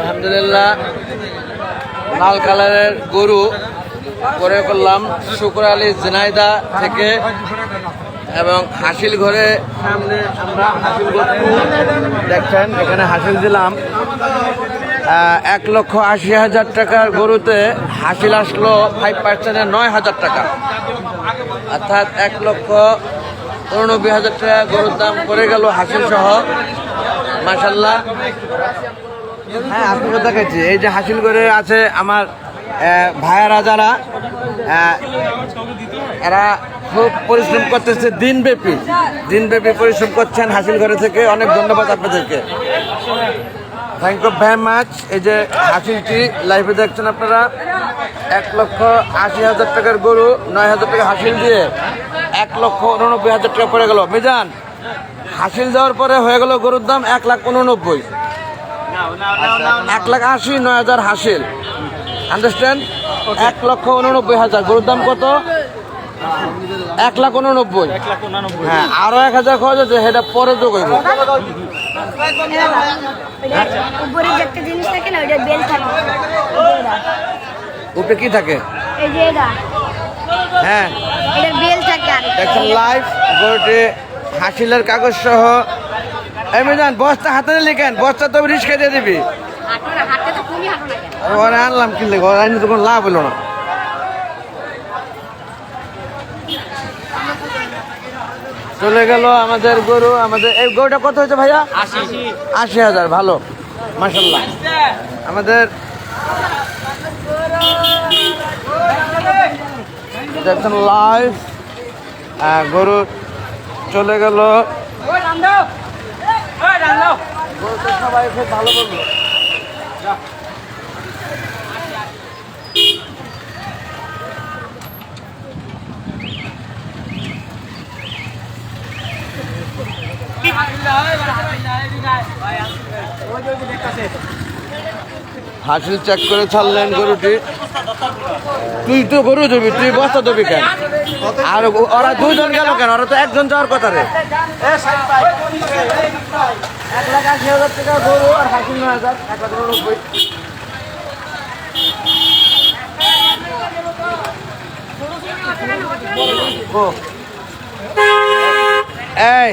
আলহামদুলিল্লাহ লাল কালারের গরু করে করলাম শুকর আলী ঝিনাইদহ থেকে এবং হাসিল ঘরে সামনে আমরা হাসিল দেখছেন এখানে হাসিল দিলাম 1,80,000 টাকার গরুতে হাসিল আসলো 5% 9,000 টাকা অর্থাৎ 1,99,000 টাকা গরুর দাম পড়ে গেল হাসিল সহ মাশাআল্লাহ। হ্যাঁ আপনাকে দেখাচ্ছি এই যে হাসিল করে আছে আমার ভাইয়ারা যারা এরা খুব পরিশ্রম করতেছে দিনব্যাপী পরিশ্রম করছেন হাসিল ঘরে থেকে। অনেক ধন্যবাদ আপনাদেরকে, থ্যাংক ইউ ভেরি মাচ। এই যে হাসিলটি লাইভে দেখছেন আপনারা 1,80,000 টাকার গরু 9,000 টাকা হাসিল দিয়ে 1,89,000 টাকা পড়ে গেল। মিজান হাসিল দেওয়ার পরে হয়ে গেল গরুর দাম 1,89,000, 1,80,000 9,000 হাসিল, আন্ডারস্ট্যান্ড? 1,89,000 গরুর দাম কত? 1,89,000। হ্যাঁ আরো 1,000 খরচ আছে, সেটা পরে যোগ হইব। উপরে কি থাকে? হ্যাঁ দেখছেন লাইভ গরুটি হাসিলের কাগজ সহ। এমন বস্তা হাতে লিখেন, বস্তা তো রিস্কে দিয়ে দিবি। ঘরে আনলাম কিনলে ঘরে আনি তো কোনো লাভ হলো না। চলে গেল আমাদের গরু। আমাদের এই গরুটা কত হয়েছে ভাইয়া? 80,000। ভালো মাশাআল্লাহ। আমাদের দেখছেন লাইভ গরু চলে গেল। সবাই খুব ভালো বলবো। হাসিল চেক করে ছাড়লেন গরুটি। তুই তো গরু দেবি, তুই বস্তা দেবি কেন? আর ওরা দুজন গেল কেন? ওরা তো একজন যাওয়ার কথা রে। 1,80,000 টাকা গরু আর হাসিল 9,000, 1,90,000। এই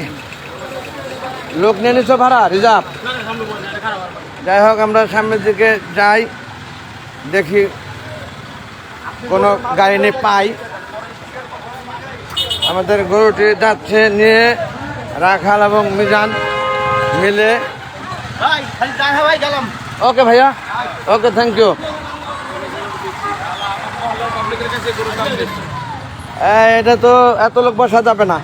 লোক নিয়ে নিছো ভাড়া রিজার্ভ? যাই হোক আমরা সামনের দিকে যাই, দেখি কোনো গাড়ি নিয়ে পাই। আমাদের গরুটি যাচ্ছে নিয়ে রাখাল এবং মিজান মিলে। ওকে ভাইয়া, ওকে থ্যাংক ইউ। এটা তো এত লোক বসা যাবে না।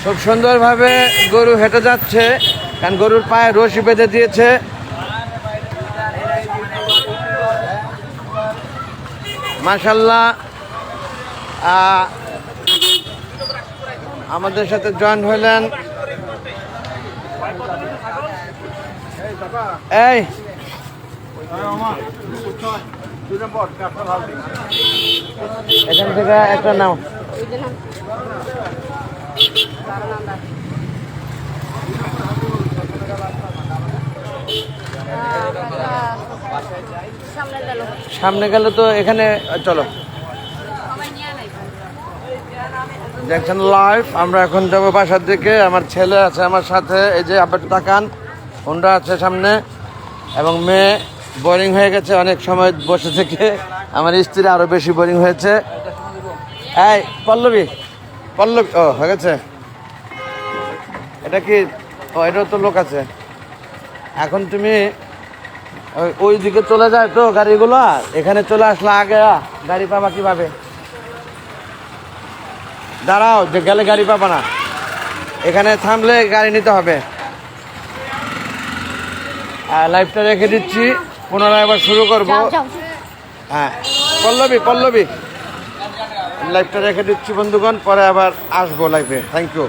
খুব সুন্দরভাবে গরু হেঁটে যাচ্ছে, কারণ গরুর পায়ে রশি বেঁধে দিয়েছে। মাশাআল্লাহ আমাদের সাথে জয়েন হলেন এই এখান থেকে একটা নাও। সামনে গেলে তো এখানে চলো দেখছেন লাইভ। আমরা এখন যাবো বাসার দিকে। আমার ছেলে আছে আমার সাথে, এই যে আবার তাকান, হোন্ডা আছে সামনে এবং মেয়ে বোরিং হয়ে গেছে অনেক সময় বসে থেকে। আমার স্ত্রী আরো বেশি বোরিং হয়েছে। এই পল্লবী ও হয়ে গেছে। এটা কি? ও এটাও তো লোক আছে। এখন তুমি ওই দিকে চলে যায় তো গাড়িগুলো, এখানে চলে আসলে আগে গাড়ি পাবা কিভাবে? দাঁড়াও, যে গেলে গাড়ি পাবা না, এখানে থামলে গাড়ি নিতে হবে। লাইভটা রেখে দিচ্ছি, পুনরায় আবার শুরু করবো। হ্যাঁ পল্লবী লাইভটা রেখে দিচ্ছি বন্ধুগণ, পরে আবার আসবো লাইভে। Thank you.